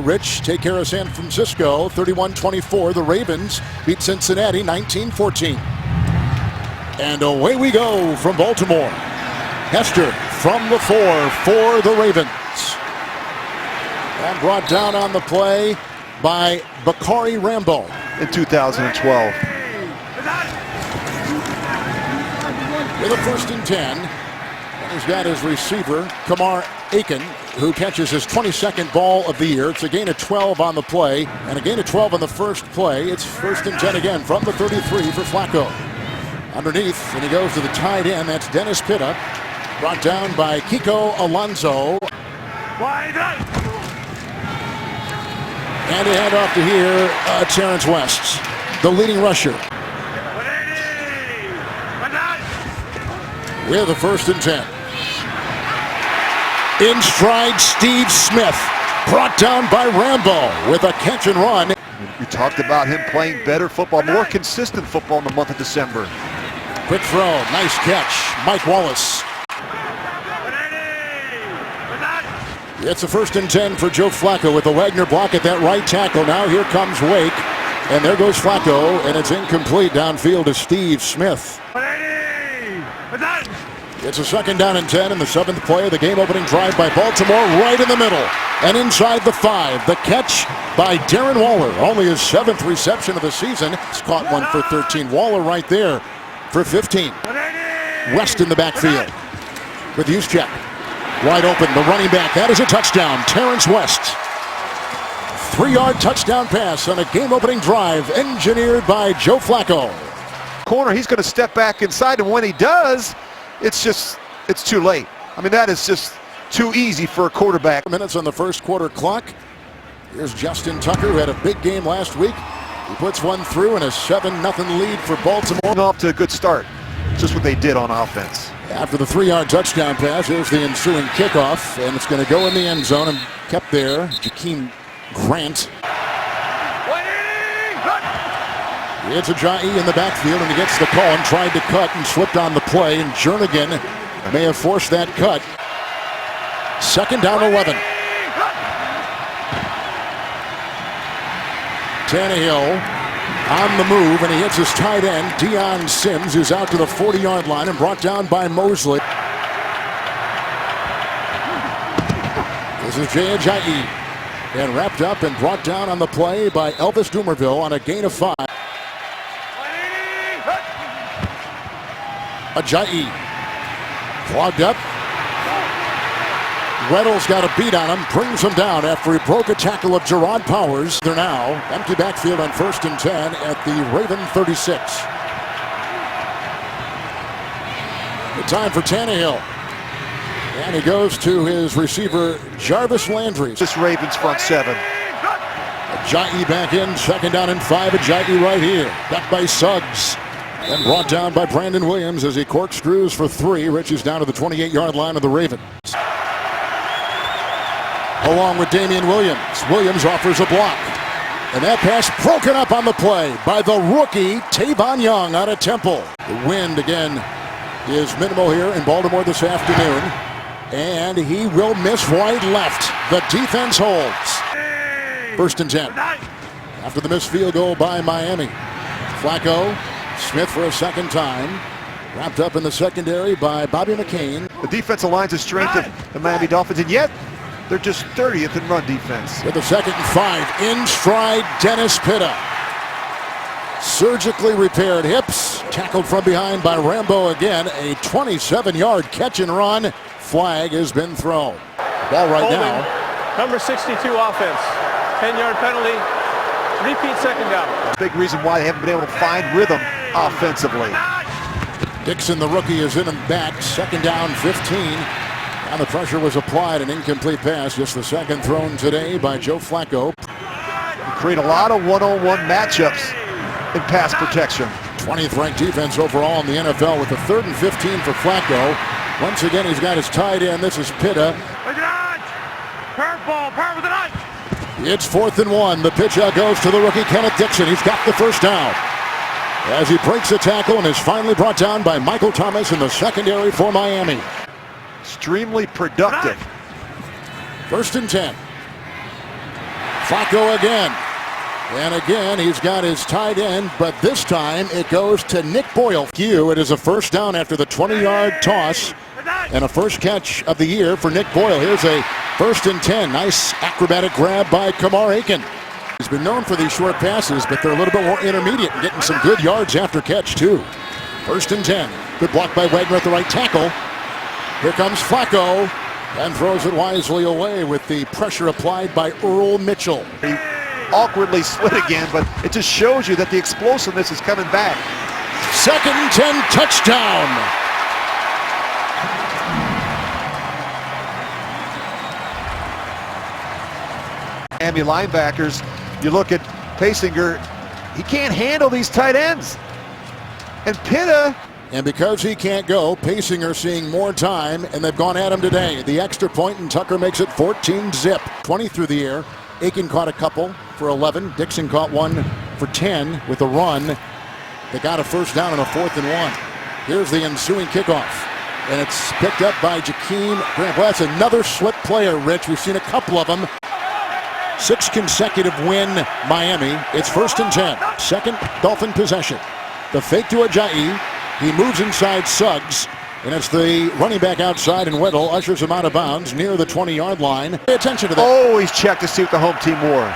Rich take care of San Francisco 31-24. The Ravens beat Cincinnati 19-14. And away we go from Baltimore. Hester from the 4 for the Ravens. And brought down on the play by Bakari Rambo in 2012. With a 1st and 10. And he's got his receiver, Kamar Aiken, who catches his 22nd ball of the year. It's a gain of 12 on the play, and a gain of 12 on the first play. It's 1st and 10 again from the 33 for Flacco. Underneath, and he goes to the tight end. That's Dennis Pitta, brought down by Kiko Alonso. And a handoff to here, Terrence West, the leading rusher. With a 1st and 10. In stride, Steve Smith, brought down by Rambo with a catch and run. We talked about him playing better football, more consistent football in the month of December. Quick throw, nice catch, Mike Wallace. It's a 1st and 10 for Joe Flacco with the Wagner block at that right tackle. Now here comes Wake, and there goes Flacco, and it's incomplete downfield to Steve Smith. It's a 2nd down and 10 in the 7th play of the game-opening drive by Baltimore, right in the middle and inside the 5. The catch by Darren Waller, only his 7th reception of the season. He's caught one for 13. Waller right there for 15. West in the backfield with Juszczyk. Wide open, the running back. That is a touchdown. Terrence West. 3-yard touchdown pass on a game-opening drive engineered by Joe Flacco. Corner, he's going to step back inside, and when he does, it's too late. I mean, that is just too easy for a quarterback. Minutes on the first quarter clock. Here's Justin Tucker, who had a big game last week. He puts one through and a 7-0 lead for Baltimore. Off to a good start. Just what they did on offense. After the 3-yard touchdown pass, here's the ensuing kickoff, and it's going to go in the end zone and kept there. Jakeem Grant. It's Ajayi in the backfield, and he gets the call and tried to cut and slipped on the play, and Jernigan may have forced that cut. 2nd down 11. Tannehill on the move, and he hits his tight end, Deion Sims, who's out to the 40-yard line and brought down by Mosley. This is Jay Ajayi, and wrapped up and brought down on the play by Elvis Dumerville on a gain of 5. Ajayi clogged up. Reynolds got a beat on him, brings him down after he broke a tackle of Gerard Powers. They're now empty backfield on 1st and 10 at the Raven 36. Good time for Tannehill. And he goes to his receiver, Jarvis Landry. This Ravens front 7. Ajayi back in, 2nd down and 5. Ajayi right here, back by Suggs. And brought down by Brandon Williams as he corkscrews for 3. Rich is down to the 28-yard line of the Ravens. Along with Damian Williams. Williams offers a block. And that pass broken up on the play by the rookie Tavon Young out of Temple. The wind again is minimal here in Baltimore this afternoon. And he will miss wide left. The defense holds. 1st and 10. After the missed field goal by Miami. Flacco. Smith for a 2nd time. Wrapped up in the secondary by Bobby McCain. The defensive line's the strength of the Miami Dolphins, and yet they're just 30th in run defense. With a 2nd and 5. In stride, Dennis Pitta. Surgically repaired hips. Tackled from behind by Rambo again. A 27-yard catch and run. Flag has been thrown. Ball right Holding, now. Number 62 offense. 10-yard penalty. Repeat 2nd down. Big reason why they haven't been able to find rhythm offensively. Dixon, the rookie, is in and back. 2nd down, 15. And the pressure was applied. An incomplete pass. Just the 2nd thrown today by Joe Flacco. Create a lot of one-on-one matchups in pass protection. 20th ranked defense overall in the NFL with a 3rd and 15 for Flacco. Once again, he's got his tight end. This is Pitta. It's 4th and 1. The pitch out goes to the rookie Kenneth Dixon. He's got the 1st down. As he breaks the tackle and is finally brought down by Michael Thomas in the secondary for Miami. Extremely productive. 1st and 10. Flacco again. And again, he's got his tight end, but this time it goes to Nick Boyle. It is a first down after the 20-yard toss and a first catch of the year for Nick Boyle. Here's a 1st and 10. Nice acrobatic grab by Kamar Aiken. He's been known for these short passes, but they're a little bit more intermediate and getting some good yards after catch, too. 1st and 10. Good block by Wagner at the right tackle. Here comes Flacco and throws it wisely away with the pressure applied by Earl Mitchell. He awkwardly slid again, but it just shows you that the explosiveness is coming back. 2nd and 10, touchdown. Miami linebackers, you look at Pasinger, he can't handle these tight ends. And Pitta. And because he can't go, Pasinger seeing more time, and they've gone at him today. The extra point, and Tucker makes it 14-zip. 20 through the air. Aiken caught a couple for 11. Dixon caught one for 10 with a run. They got a first down on a 4th and 1. Here's the ensuing kickoff. And it's picked up by Jakeem Grant. Well, that's another slip player, Rich. We've seen a couple of them. 6 consecutive win Miami. It's 1st and 10. Second Dolphin possession. The fake to Ajayi. He moves inside Suggs. And it's the running back outside, and Weddle ushers him out of bounds near the 20-yard line. Pay attention to that. Oh, he's checked to see what the home team wore.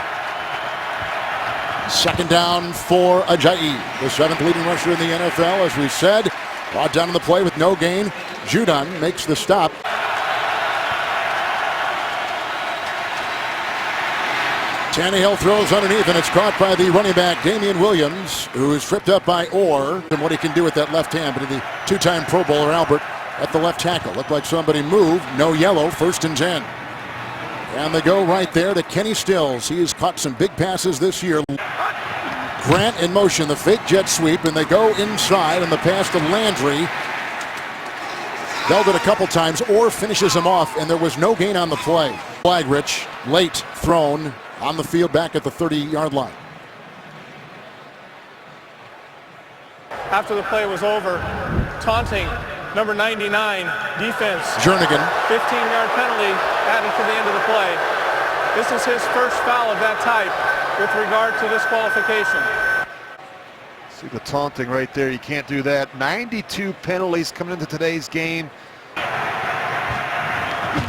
2nd down for Ajayi, the 7th leading rusher in the NFL, as we said. Brought down on the play with no gain. Judon makes the stop. Tannehill throws underneath, and it's caught by the running back, Damian Williams, who is tripped up by Orr, and what he can do with that left hand. But the 2-time Pro Bowler Albert at the left tackle. Looked like somebody moved. No yellow, 1st and 10. And they go right there to Kenny Stills. He has caught some big passes this year. Grant in motion, the fake jet sweep, and they go inside, and the pass to Landry. Held it a couple times. Orr finishes him off, and there was no gain on the play. Flag, Rich, late thrown on the field back at the 30-yard line. After the play was over, taunting number 99, defense. Jernigan. 15-yard penalty added to the end of the play. This is his first foul of that type with regard to disqualification. See the taunting right there. You can't do that. 92 penalties coming into today's game.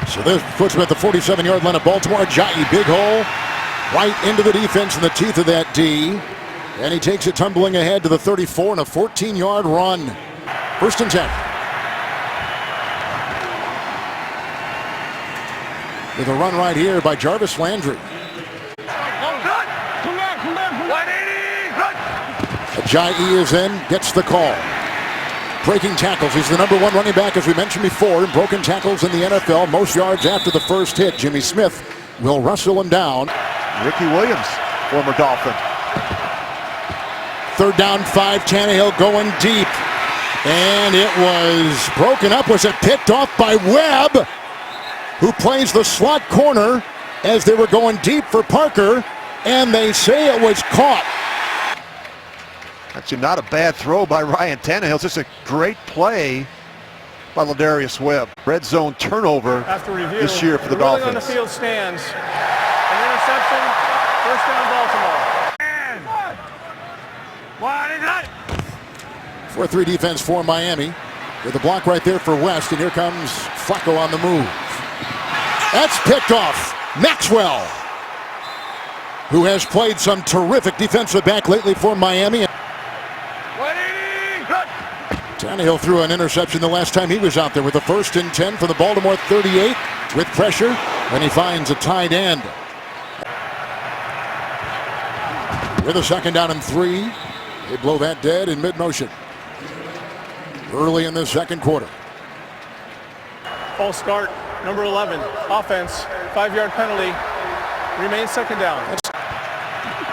So this puts him at the 47-yard line of Baltimore. Ajayi, big hole, right into the defense in the teeth of that D. And he takes it tumbling ahead to the 34 and a 14-yard run. 1st and 10. With a run right here by Jarvis Landry. Ajayi is in, gets the call. Breaking tackles. He's the #1 running back, as we mentioned before, in broken tackles in the NFL. Most yards after the first hit. Jimmy Smith will wrestle him down. Ricky Williams, former Dolphin. 3rd down, 5. Tannehill going deep. And it was broken up. Was it picked off by Webb, who plays the slot corner as they were going deep for Parker, and they say it was caught. Actually, not a bad throw by Ryan Tannehill. It's just a great play by Ladarius Webb. Red zone turnover After review, this year for the ruling Dolphins. on the field stands. An interception, 1st down Baltimore. 4-3 defense for Miami. With a block right there for West, and here comes Flacco on the move. That's picked off. Maxwell, who has played some terrific defensive back lately for Miami. Tannehill threw an interception the last time he was out there with a 1st and 10 for the Baltimore 38 with pressure, and he finds a tight end. With a 2nd down and 3, they blow that dead in mid-motion. Early in the 2nd quarter. False start, number 11, offense, 5-yard penalty, remains 2nd down.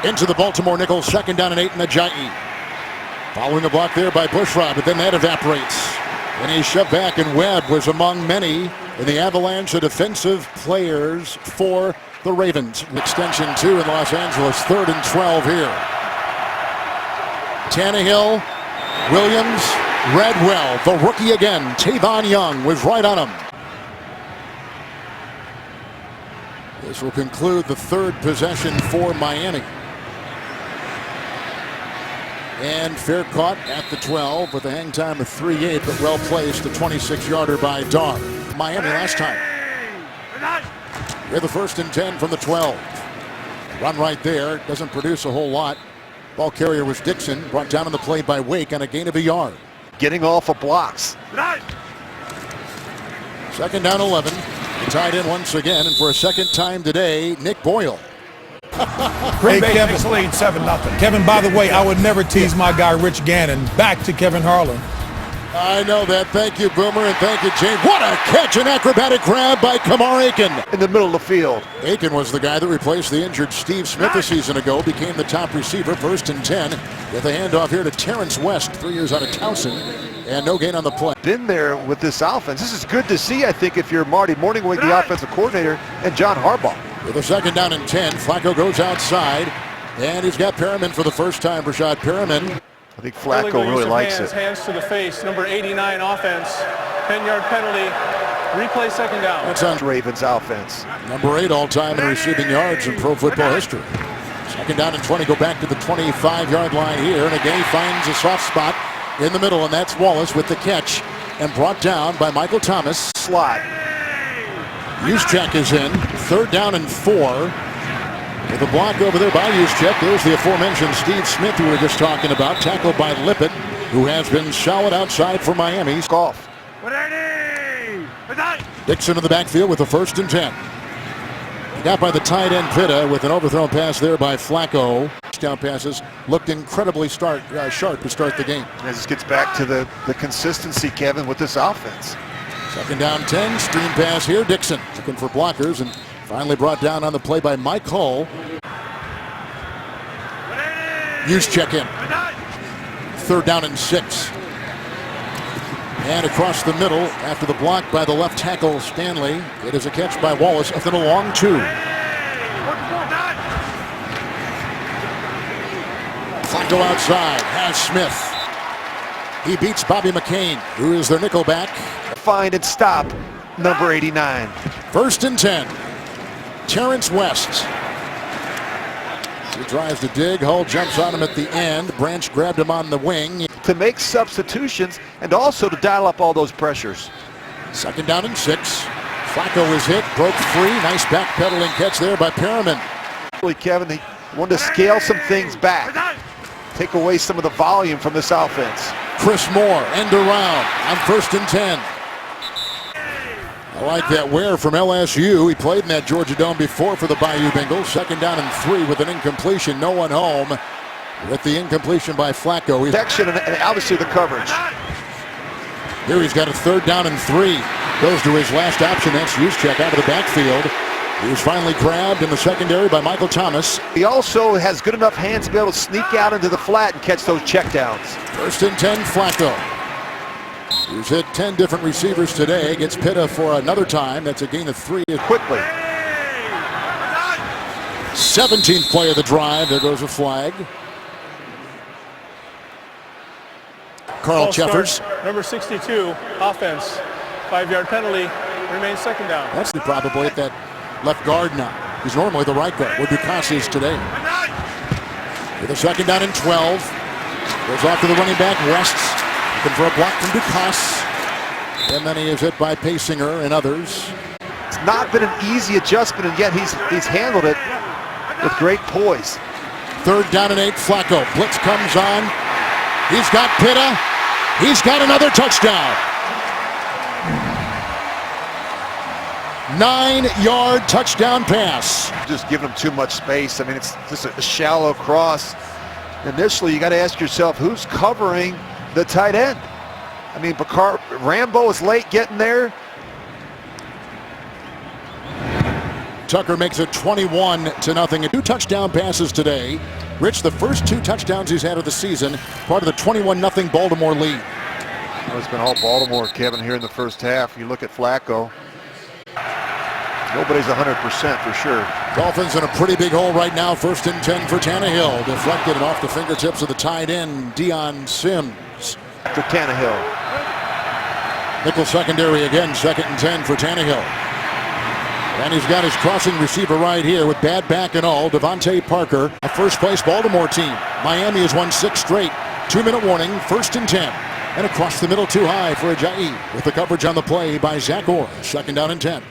Into the Baltimore nickel, 2nd down and 8 in Ajayi. Following a block there by Bushrod, but then that evaporates. And he's shoved back, and Webb was among many in the avalanche of defensive players for the Ravens. Extension 2 in Los Angeles, 3rd and 12 here. Tannehill, Williams, read well. The rookie again, Tavon Young, was right on him. This will conclude the third possession for Miami. And fair caught at the 12 with a hang time of 3.8, but well placed, a 26-yarder by Dar. Miami last time. They're the 1st and 10 from the 12. Run right there, doesn't produce a whole lot. Ball carrier was Dixon, brought down on the play by Wake on a gain of a yard. Getting off of blocks. 2nd down 11. Tied in once again, and for a second time today, Nick Boyle. Green Bay takes the lead 7-0. Kevin, by the way, I would never tease my guy Rich Gannon. Back to Kevin Harlan. I know that. Thank you, Boomer, and thank you, James. What a catch, an acrobatic grab by Kamar Aiken. In the middle of the field. Aiken was the guy that replaced the injured Steve Smith a season ago, became the top receiver, 1st and 10. With a handoff here to Terrence West, 3 years out of Towson, and no gain on the play. Been there with this offense. This is good to see, I think, if you're Marty Morningwig, the offensive coordinator, and John Harbaugh. With a 2nd down and 10, Flacco goes outside, and he's got Perriman for the first time. Rashad Perriman. I think Flacco really likes it. Hands to the face, number 89 offense, 10-yard penalty, replay 2nd down. That's on Ravens offense. Number 8 all-time in receiving yards in pro football history. 2nd down and 20, go back to the 25-yard line here, and again he finds a soft spot in the middle, and that's Wallace with the catch, and brought down by Michael Thomas. Slot. Juszczyk is in, 3rd down and 4. With a block over there by Juszczyk, there's the aforementioned Steve Smith we were just talking about, tackled by Lippett, who has been solid outside for Miami. Golf. Dixon in the backfield with a 1st and 10. Got by the tight end Pitta with an overthrown pass there by Flacco. Touchdown passes looked incredibly sharp to start the game. And this gets back to the consistency, Kevin, with this offense. 2nd down 10, screen pass here. Dixon looking for blockers and finally brought down on the play by Mike Hull. Juszczyk in. 3rd down and 6. And across the middle, after the block by the left tackle Stanley, it is a catch by Wallace, within a long 2. Flacco outside, has Smith. He beats Bobby McCain, who is their nickelback. Find and stop, number 89. 1st and 10. Terrence West. He tries to dig. Hull jumps on him at the end. Branch grabbed him on the wing. To make substitutions and also to dial up all those pressures. 2nd down and 6. Flacco is hit, broke free. Nice backpedaling catch there by Perriman. Kevin, he wanted to scale some things back. Take away some of the volume from this offense. Chris Moore, end around on 1st and 10. I like that Ware from LSU. He played in that Georgia Dome before for the Bayou Bengals. 2nd down and 3 with an incompletion. No one home with the incompletion by Flacco. Protection and obviously the coverage. Here he's got a 3rd down and 3. Goes to his last option. That's Juszczyk out of the backfield. He was finally grabbed in the secondary by Michael Thomas. He also has good enough hands to be able to sneak out into the flat and catch those checkdowns. 1st and 10, Flacco. He's hit 10 different receivers today. Gets Pitta for another time. That's a gain of 3. Quickly. 17th play of the drive. There goes a flag. Carl Cheffers. Number 62, offense. 5-yard penalty. Remains 2nd down. That's probably at that left guard now. He's normally the right guard, where Dukas is today. With a 2nd down and 12. Goes off to the running back, West. Looking for a block from Dukas. And then he is hit by Pasinger and others. It's not been an easy adjustment, and yet he's handled it with great poise. 3rd down and 8, Flacco. Blitz comes on. He's got Pitta. He's got another touchdown. 9-yard touchdown pass. Just giving him too much space. I mean, it's just a shallow cross. Initially, you got to ask yourself, who's covering the tight end? I mean, Rambo is late getting there. Tucker makes it 21-0. 2 touchdown passes today. Rich, the first 2 touchdowns he's had of the season, part of the 21-0 Baltimore lead. Well, it's been all Baltimore, Kevin, here in the first half. You look at Flacco. Nobody's 100% for sure. Dolphins in a pretty big hole right now. 1st and 10 for Tannehill. Deflected and off the fingertips of the tight end, Deion Sims. After Tannehill. Nickel secondary again. 2nd and 10 for Tannehill. And he's got his crossing receiver right here with bad back and all. Devontae Parker, a first-place Baltimore team. Miami has won 6 straight. 2-minute warning, 1st and 10. And across the middle too high for Ajayi with the coverage on the play by Zach Orr. 2nd down and 10.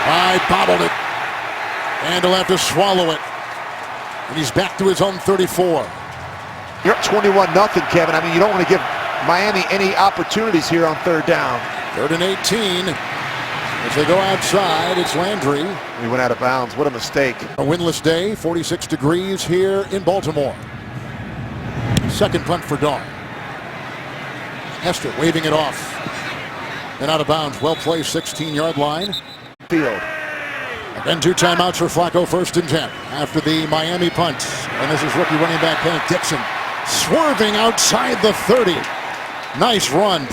I bobbled it. And he'll have to swallow it. And he's back to his own 34. You're up 21-0, Kevin. I mean, you don't want to give Miami any opportunities here on 3rd down. 3rd and 18. As they go outside, it's Landry. He went out of bounds. What a mistake. A windless day, 46 degrees here in Baltimore. 2nd punt for Dawn. Hester waving it off. And out of bounds. Well placed, 16-yard line. Field. Again, 2 timeouts for Flacco, 1st and 10 after the Miami punt. And this is rookie running back Kenneth Dixon swerving outside the 30. Nice run.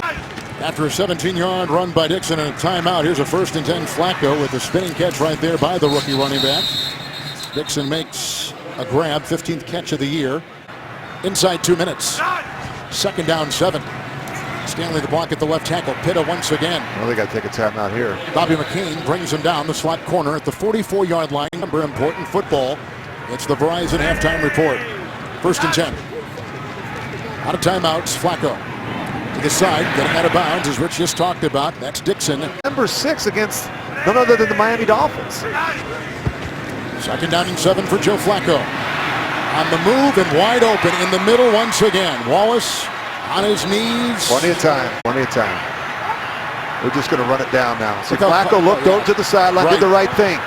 After a 17-yard run by Dixon and a timeout, here's a 1st and 10 Flacco with a spinning catch right there by the rookie running back. Dixon makes a grab, 15th catch of the year. Inside 2 minutes. 2nd down 7. Stanley the block at the left tackle. Pitta once again. Well, they got to take a timeout here. Bobby McCain brings him down the slot corner at the 44-yard line. Number important football. It's the Verizon halftime report. 1st and 10. Out of timeouts, Flacco. To the side, getting out of bounds, as Rich just talked about. That's Dixon. Number 6 against none other than the Miami Dolphins. 2nd down and 7 for Joe Flacco. On the move and wide open in the middle once again. Wallace on his knees. Plenty of time. Plenty of time. We're just going to run it down now. See, Flacco looked over to the sideline, did the right thing.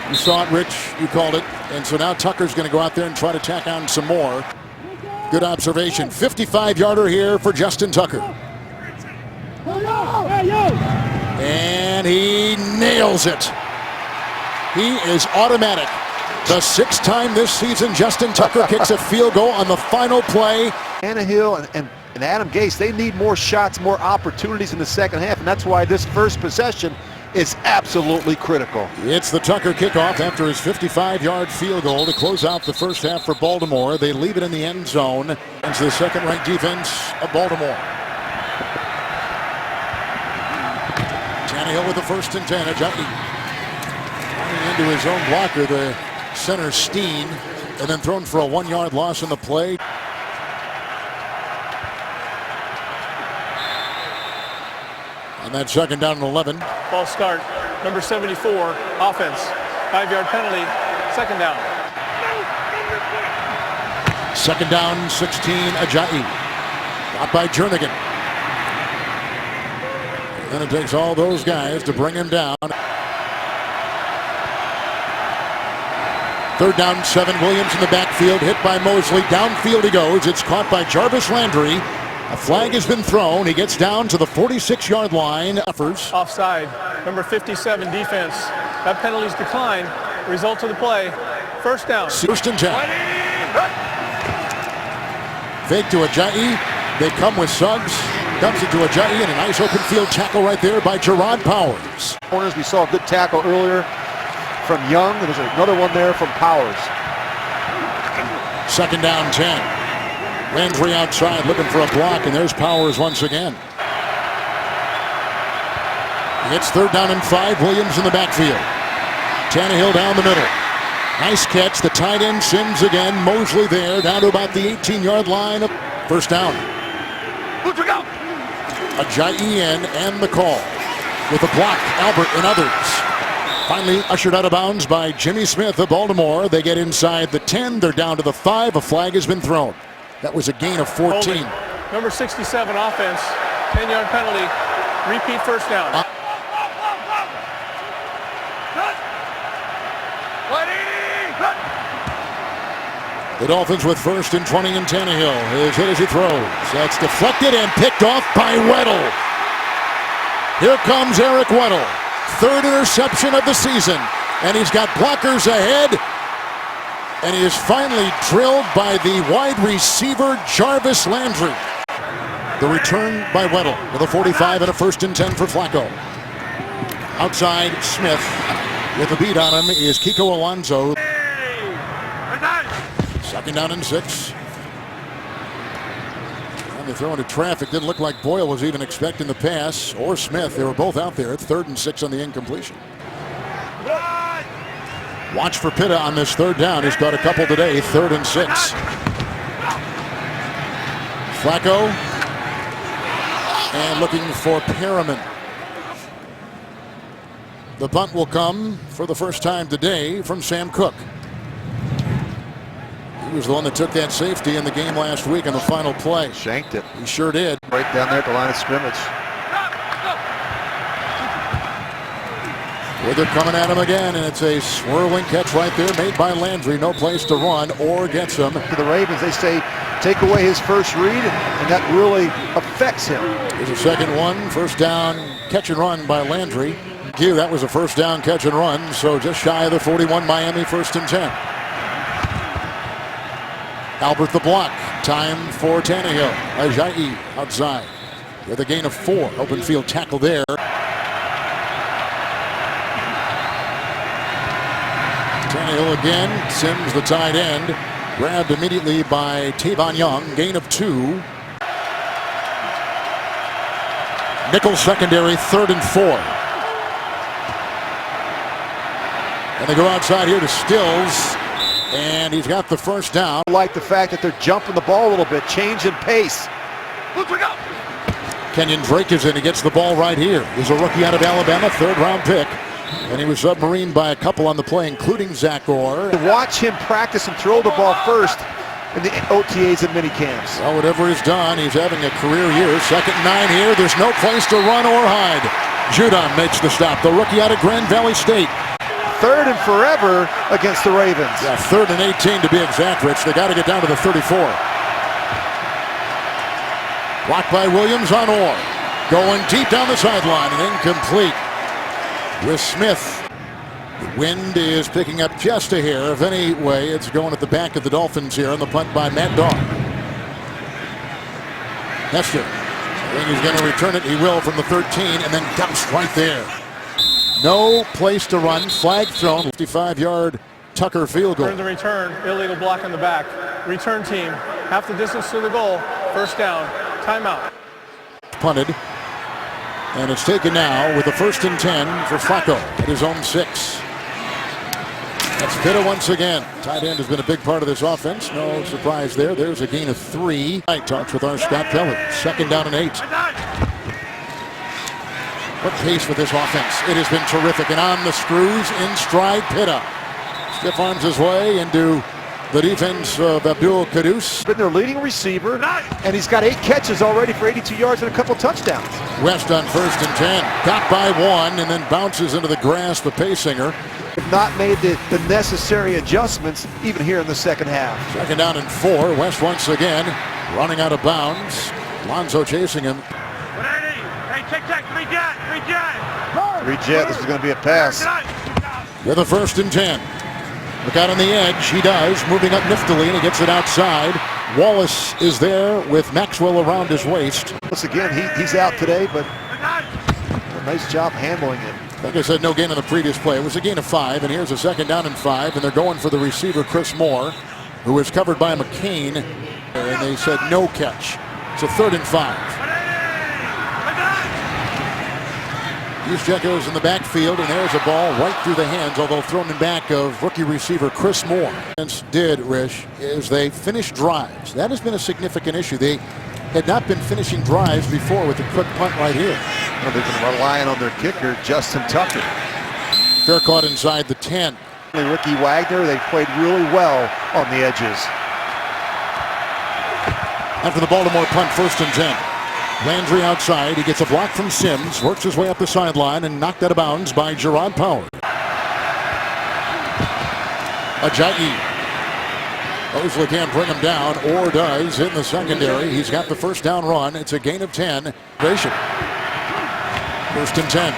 You saw it, Rich. You called it. And so now Tucker's going to go out there and try to tack on some more. Good observation. 55-yarder here for Justin Tucker. And he nails it. He is automatic. The 6th time this season, Justin Tucker kicks a field goal on the final play. Tannehill and Adam Gase, they need more shots, more opportunities in the 2nd half, and that's why this first possession is absolutely critical. It's the Tucker kickoff after his 55-yard field goal to close out the first half for Baltimore. They leave it in the end zone. It's the 2nd-ranked defense of Baltimore. Tannehill with the 1st and 10. Ajayi running into his own blocker, the center Steen, and then thrown for a 1-yard loss in the play. And that 2nd down and 11. False start. Number 74, offense. 5-yard penalty. 2nd down. 2nd down, 16, Ajayi. Got by Jernigan. And then it takes all those guys to bring him down. 3rd down, 7. Williams in the backfield, hit by Mosley. Downfield he goes. It's caught by Jarvis Landry. A flag has been thrown. He gets down to the 46-yard line. Offside. Number 57, defense. That penalty's declined. Result of the play. 1st down. 1st and 10. Fake to Ajayi. They come with Suggs. Dumps it to Ajayi, and a nice open field tackle right there by Gerard Powers. Corners, we saw a good tackle earlier from Young. There's another one there from Powers. 2nd down, 10. Landry outside looking for a block, and there's Powers once again. It's 3rd down and 5. Williams in the backfield. Tannehill down the middle. Nice catch. The tight end Sims again. Mosley there, down to about the 18-yard line. 1st down. Ajayi in, and the call. With a block, Albert and others. Finally ushered out of bounds by Jimmy Smith of Baltimore. They get inside the 10. They're down to the 5. A flag has been thrown. That was a gain of 14. Holding. Number 67, offense. 10-yard penalty. Repeat 1st down. The Dolphins with 1st and 20 and Tannehill. His hit as he throws. That's deflected and picked off by Weddle. Here comes Eric Weddle. 3rd interception of the season. And he's got blockers ahead. And he is finally drilled by the wide receiver, Jarvis Landry. The return by Weddle with a 45 and a 1st and 10 for Flacco. Outside, Smith with a beat on him is Kiko Alonso. 2nd down and 6. And They throw into traffic. Didn't look like Boyle was even expecting the pass, or Smith. They were both out there. It's 3rd and 6 on the incompletion. Watch for Pitta on this 3rd down. He's got a couple today. 3rd and 6. Flacco. And looking for Perriman. The punt will come for the first time today from Sam Cook. He was the one that took that safety in the game last week on the final play. Shanked it. He sure did. Right down there at the line of scrimmage. Well, they're coming at him again, and it's a swirling catch right there made by Landry. No place to run or gets him. For the Ravens, they say take away his first read, and that really affects him. Here's a second one. 1st down, catch and run by Landry. That was a 1st down catch and run, so just shy of the 41 Miami 1st and 10. Albert the block. Time for Tannehill. Ajayi outside with a gain of 4. Open field tackle there. Tannehill again. Sims, the tight end, grabbed immediately by Tavon Young. Gain of 2. Nickel secondary, 3rd and 4. And they go outside here to Stills, and he's got the 1st down. I like the fact that they're jumping the ball a little bit, changing pace. Kenyon Drake is in. He gets the ball right here. He's a rookie out of Alabama, 3rd-round pick. And he was submarined by a couple on the play, including Zach Orr. To watch him practice and throw the ball first in the OTAs and minicamps. Well, whatever he's done, he's having a career year. 2nd and 9 here. There's no place to run or hide. Judon makes the stop. The rookie out of Grand Valley State. 3rd and forever against the Ravens. Yeah, 3rd and 18 to be exact, Rich. They got to get down to the 34. Blocked by Williams on Orr. Going deep down the sideline and incomplete with Smith. The wind is picking up just a hair. If anyway, it's going at the back of the Dolphins here on the punt by Matt Dawg. Hester. I think he's going to return it. He will from the 13 and then dumps right there. No place to run. Flag thrown. 55-yard Tucker field goal. Turn the return. Illegal block in the back. Return team. Half the distance to the goal. 1st down. Timeout. Punted. And it's taken now with a 1st and 10 for Flacco at his own 6. That's Pitta once again. Tight end has been a big part of this offense. No surprise there. There's a gain of 3. Talks with our Scott Keller. 2nd down and 8. What pace with this offense. It has been terrific. And on the screws, in stride, Pitta. Stiff arms his way into the defense of Abdul Quddus. Been their leading receiver, and he's got 8 catches already for 82 yards and a couple touchdowns. West on 1st and 10. Got by 1 and then bounces into the grasp of Paysinger. Have not made the necessary adjustments even here in the 2nd half. 2nd down and 4. West once again running out of bounds. Lonzo chasing him. Three jet, this is going to be a pass. With a 1st and 10. Look out on the edge. He does. Moving up niftily, and he gets it outside. Wallace is there with Maxwell around his waist. Once again, he's out today, but a nice job handling it. Like I said, no gain on the previous play. It was a gain of 5, and here's a 2nd down and 5, and they're going for the receiver, Chris Moore, who was covered by McCain, and they said no catch. It's a 3rd and 5. Juszczyk in the backfield, and there's a ball right through the hands, although thrown in back of rookie receiver Chris Moore. Did, Rich, is they finished drives. That has been a significant issue. They had not been finishing drives before with the quick punt right here. Well, they've been relying on their kicker, Justin Tucker. Fair caught inside the 10. Ricky Wagner, they played really well on the edges. After the Baltimore punt, 1st and 10. Landry outside. He gets a block from Sims, works his way up the sideline, and knocked out of bounds by Gerard Power. Ajayi. Mosley can't bring him down, or does in the secondary. He's got the 1st down run. It's a gain of 10. 1st and 10.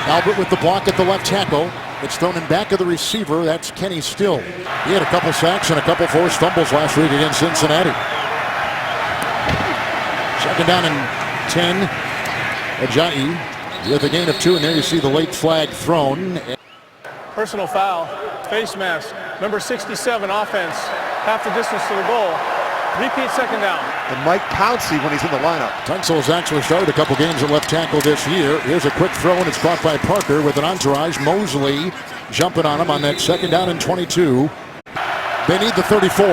Albert with the block at the left tackle. It's thrown in back of the receiver. That's Kenny Still. He had a couple sacks and a couple forced fumbles last week against Cincinnati. 2nd down and 10. Ajayi with a gain of 2, and there you see the late flag thrown. Personal foul. Face mask. Number 67 offense. Half the distance to the goal. Repeat second down. And Mike Pouncey when he's in the lineup. Tunsil has actually started a couple games at left tackle this year. Here's a quick throw, and it's caught by Parker with an entourage. Mosley jumping on him on that second down and 22. They need the 34.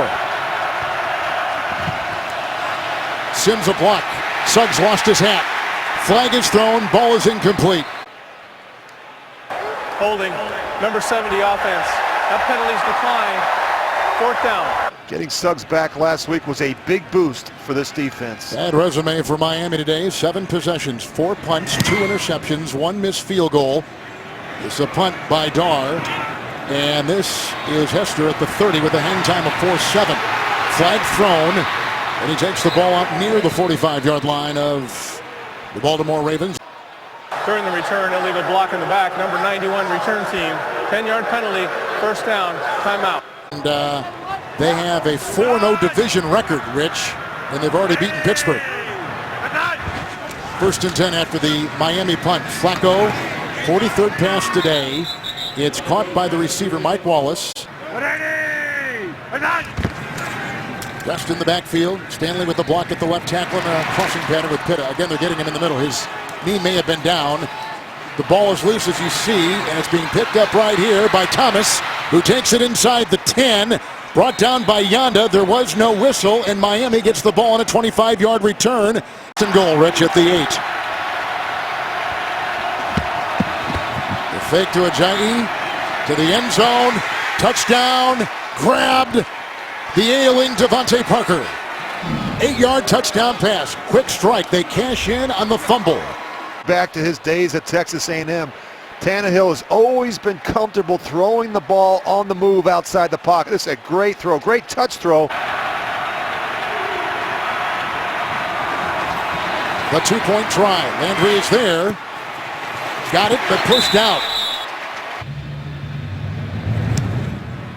Sims a block. Suggs lost his hat. Flag is thrown. Ball is incomplete. Holding. Number 70 offense. That penalty's declined. Fourth down. Getting Suggs back last week was a big boost for this defense. Bad resume for Miami today. 7 possessions, 4 punts, 2 interceptions, 1 missed field goal. It's a punt by Dar. And this is Hester at the 30 with a hang time of 4-7. Flag thrown. And he takes the ball out near the 45-yard line of the Baltimore Ravens. During the return, illegal block in the back. Number 91 return team. 10-yard penalty. First down. Timeout. And they have a 4-0 division record, Rich, and they've already beaten Pittsburgh. First and 10 after the Miami punt. Flacco, 43rd pass today. It's caught by the receiver, Mike Wallace. Just in the backfield. Stanley with the block at the left tackle and a crossing pattern with Pitta. Again, they're getting him in the middle. His knee may have been down. The ball is loose, as you see, and it's being picked up right here by Thomas, who takes it inside the 10. Brought down by Yanda. There was no whistle, and Miami gets the ball on a 25-yard return. It's in goal, Rich, at the 8. The fake to Ajayi, to the end zone. Touchdown, grabbed. The ailing Devontae Parker. 8-yard touchdown pass. Quick strike. They cash in on the fumble. Back to his days at Texas A&M. Tannehill has always been comfortable throwing the ball on the move outside the pocket. This is a great throw, great touch throw. The 2-point try. Landry is there. Got it, but pushed out.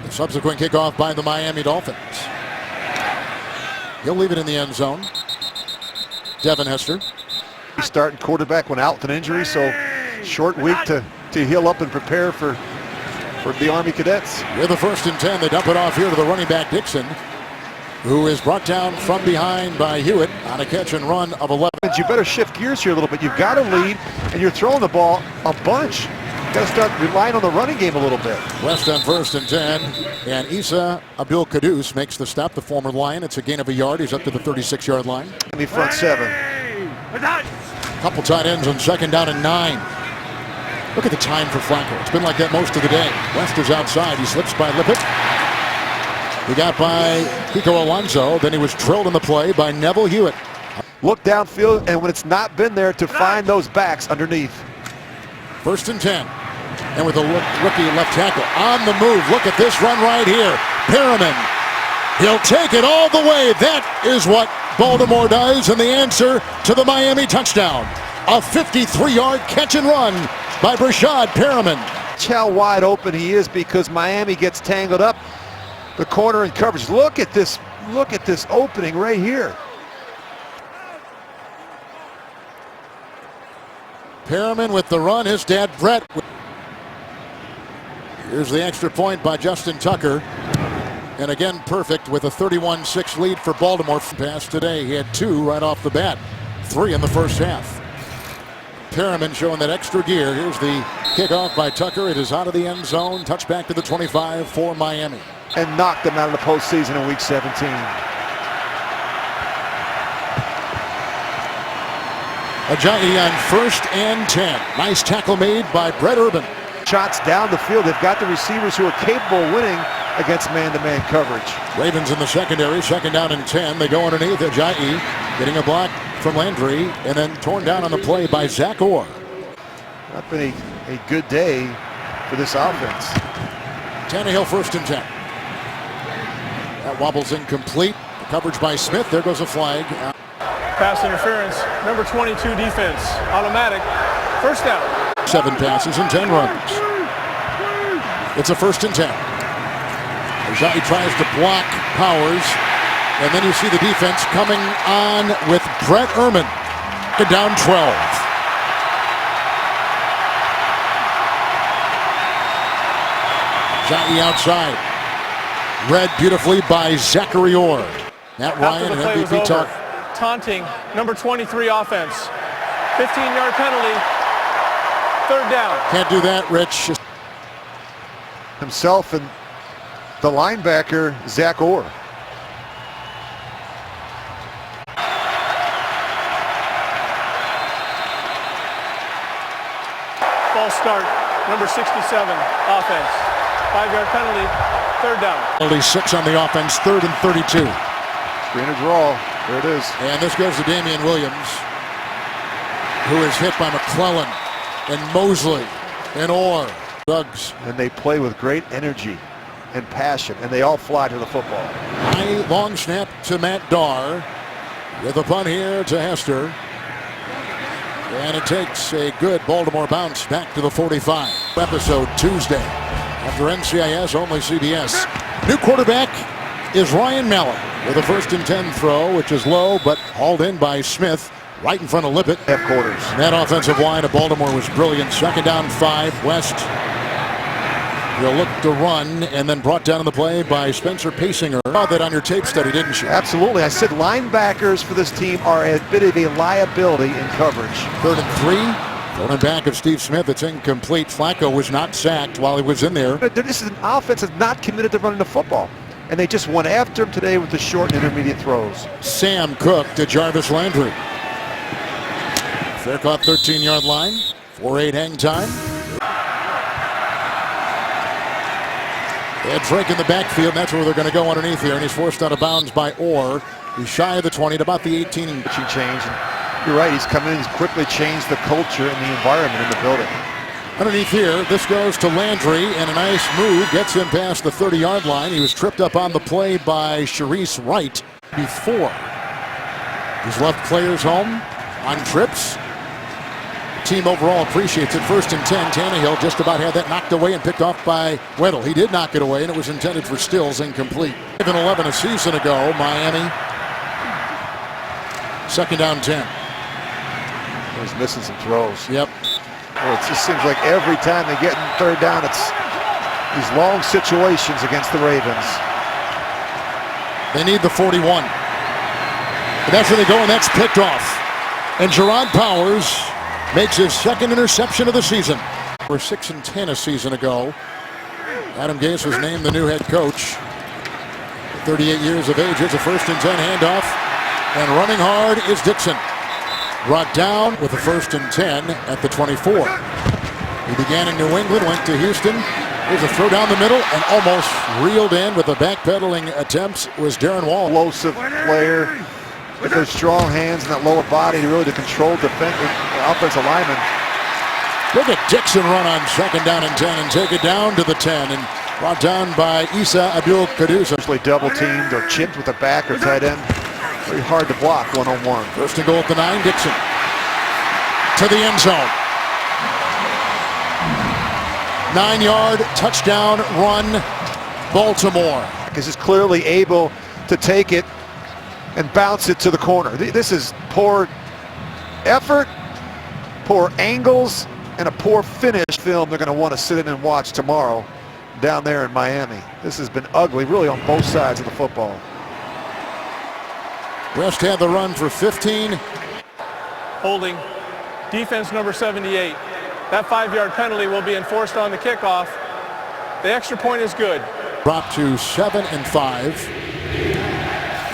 The subsequent kickoff by the Miami Dolphins. He'll leave it in the end zone. Devin Hester. Starting quarterback went out with an injury, so short week to heal up and prepare for the Army Cadets. With the first and 10, they dump it off here to the running back Dixon, who is brought down from behind by Hewitt on a catch and run of 11. You better shift gears here a little bit. You've got to lead, and you're throwing the ball a bunch. You've got to start relying on the running game a little bit. West on first and 10, and Isa Abdul Qaddus makes the stop, the former Lion. It's a gain of a yard. He's up to the 36-yard line. The front 7. Couple tight ends on second down and 9. Look at the time for Flacco. It's been like that most of the day. West is outside. He slips by Lippett. He got by Pico Alonso. Then he was drilled in the play by Neville Hewitt. Look downfield, and when it's not been there, to find those backs underneath. First and 10. And with a rookie left tackle on the move. Look at this run right here. Perriman. He'll take it all the way. That is what Baltimore does, and the answer to the Miami touchdown. A 53-yard catch and run by Brashad Perriman. Watch how wide open he is because Miami gets tangled up. The corner in coverage. Look at this opening right here. Perriman with the run. His dad, Brett. Here's the extra point by Justin Tucker. And again, perfect with a 31-6 lead for Baltimore. Pass today. He had 2 right off the bat. 3 in the first half. Perriman showing that extra gear. Here's the kickoff by Tucker. It is out of the end zone. Touchback to the 25 for Miami. And knocked them out of the postseason in Week 17. Ajayi on first and 10. Nice tackle made by Brett Urban. Shots down the field. They've got the receivers who are capable of winning against man-to-man coverage. Ravens in the secondary, second down and 10. They go underneath. Ajayi getting a block from Landry and then torn down on the play by Zach Orr. Not been a good day for this offense. Tannehill first and 10. That wobble's incomplete. The coverage by Smith. There goes a flag. Pass interference. Number 22 defense. Automatic. First down. 7 passes and 10 runs. It's a first and 10. Ajayi tries to block Powers, and then you see the defense coming on with Brett Urban. Down 12. Ajayi outside. Read beautifully by Zachary Orr. Matt After Ryan the and play was MVP over, talk. taunting number 23 offense. 15-yard penalty. Third down. Can't do that, Rich. Himself and the linebacker, Zach Orr. False start. Number 67 offense. 5-yard penalty. Third down. Penalty 6 on the offense. 3rd and 32. Screen and draw. There it is. And this goes to Damian Williams, who is hit by McClellan and Mosley and Orr. Suggs. And they play with great energy and passion, and they all fly to the football. High long snap to Matt Darr. With a punt here to Hester. And it takes a good Baltimore bounce back to the 45. Episode Tuesday. After NCIS, only CBS. New quarterback is Ryan Mallett with a 1st and 10 throw, which is low, but hauled in by Smith right in front of Lippett. Half quarters. And that offensive line of Baltimore was brilliant. 2nd down 5. West will look to run, and then brought down in the play by Spencer Pasinger. You saw that on your tape study, didn't you? Absolutely. I said linebackers for this team are a bit of a liability in coverage. 3rd and 3. Thrown back of Steve Smith. It's incomplete. Flacco was not sacked while he was in there. But this is an offense that's not committed to running the football. And they just went after him today with the short and intermediate throws. Sam Cook to Jarvis Landry. Fair caught 13-yard line. 4-8 hang time. They had Drake in the backfield, and that's where they're going to go underneath here. And he's forced out of bounds by Orr. He's shy of the 20 at about the 18. Change. And you're right, he's come in, he's quickly changed the culture and the environment in the building. Underneath here, this goes to Landry, and a nice move gets him past the 30-yard line. He was tripped up on the play by Sharice Wright before. He's left players home on trips. Team overall appreciates it. 1st and 10. Tannehill just about had that knocked away and picked off by Weddle. He did knock it away, and it was intended for Stills, incomplete. 5-11 a season ago, Miami. 2nd down 10. He's missing some throws. Yep. Well, it just seems like every time they get in 3rd down, it's these long situations against the Ravens. They need the 41. And that's where they go, and that's picked off. And Gerard Powers makes his 2nd interception of the season. We're 6 and 10 a season ago. Adam Gase was named the new head coach. 38 years of age. It's a 1st and 10 handoff. And running hard is Dixon. Brought down with a 1st and 10 at the 24. He began in New England, went to Houston. Here's a throw down the middle and almost reeled in with the backpedaling attempts was Darren Wall. Explosive player with those strong hands and that lower body really to control offensive linemen. Look at Dixon run on 2nd down and 10 and take it down to the 10 and brought down by Isa Abdul-Qadir. Usually double teamed or chipped with a back or tight end. Very hard to block one-on-one. 1st and goal at the 9. Dixon to the end zone. 9-yard touchdown run, Baltimore. Because he's clearly able to take it and bounce it to the corner. This is poor effort, poor angles, and a poor finish film they're going to want to sit in and watch tomorrow down there in Miami. This has been ugly, really, on both sides of the football. West had the run for 15. Holding. Defense number 78. That 5-yard penalty will be enforced on the kickoff. The extra point is good. Dropped to 7 and 5.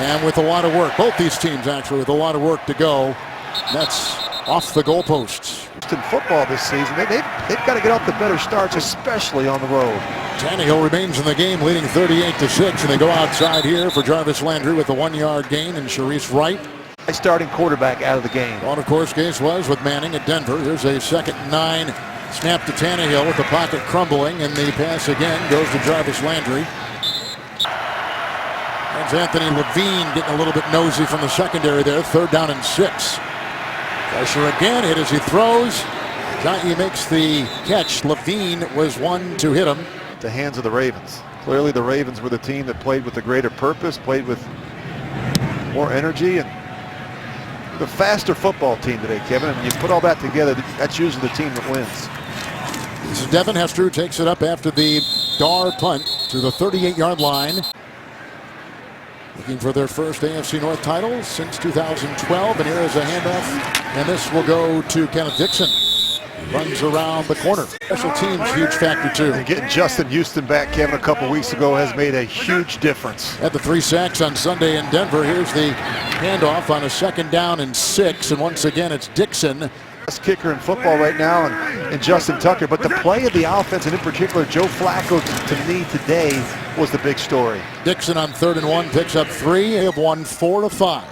And with a lot of work, both these teams actually with a lot of work to go. That's off the goalposts. In football this season, they've got to get off the better starts, especially on the road. Tannehill remains in the game, leading 38-6, and they go outside here for Jarvis Landry with a 1-yard gain and Sharice Wright. Starting quarterback out of the game. Well, of course, Gase was with Manning at Denver. Here's a 2nd and 9 snap to Tannehill with the pocket crumbling, and the pass again goes to Jarvis Landry. That's Anthony Levine getting a little bit nosy from the secondary there. 3rd down and 6. Pressure again, hit as he throws. Johnny makes the catch. Levine was one to hit him. The hands of the Ravens. Clearly the Ravens were the team that played with a greater purpose, played with more energy, and the faster football team today, Kevin. And you put all that together, that's usually the team that wins. This is Devin Hester who takes it up after the Darr punt to the 38-yard line. looking for their first AFC North title since 2012. And here is a handoff, and this will go to Kenneth Dixon. Runs around the corner. Special teams, huge factor too. And getting Justin Houston back, Kevin, a couple weeks ago has made a huge difference. Had the 3 sacks on Sunday in Denver. Here's the handoff on a 2nd down and 6. And once again, it's Dixon. Best kicker in football right now, and Justin Tucker. But the play of the offense, and in particular Joe Flacco, to me today was the big story. Dixon on 3rd and 1 picks up 3. They have won 4 of 5.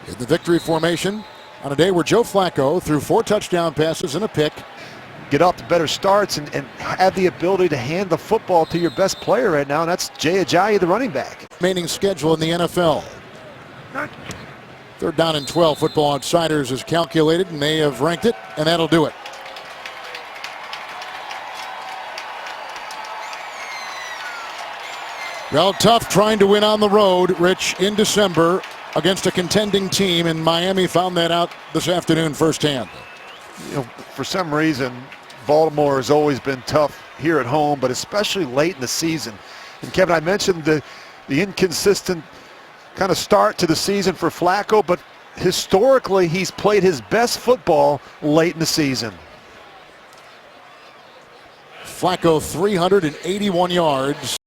In the victory formation on a day where Joe Flacco threw 4 touchdown passes and a pick. Get off to better starts and have the ability to hand the football to your best player right now, and that's Jay Ajayi, the running back. Remaining schedule in the NFL. 3rd down and 12. Football Outsiders has calculated, and they have ranked it, and that'll do it. Well, tough trying to win on the road, Rich, in December against a contending team, and Miami found that out this afternoon firsthand. You know, for some reason, Baltimore has always been tough here at home, but especially late in the season. And Kevin, I mentioned the inconsistent kind of start to the season for Flacco, but historically he's played his best football late in the season. Flacco 381 yards.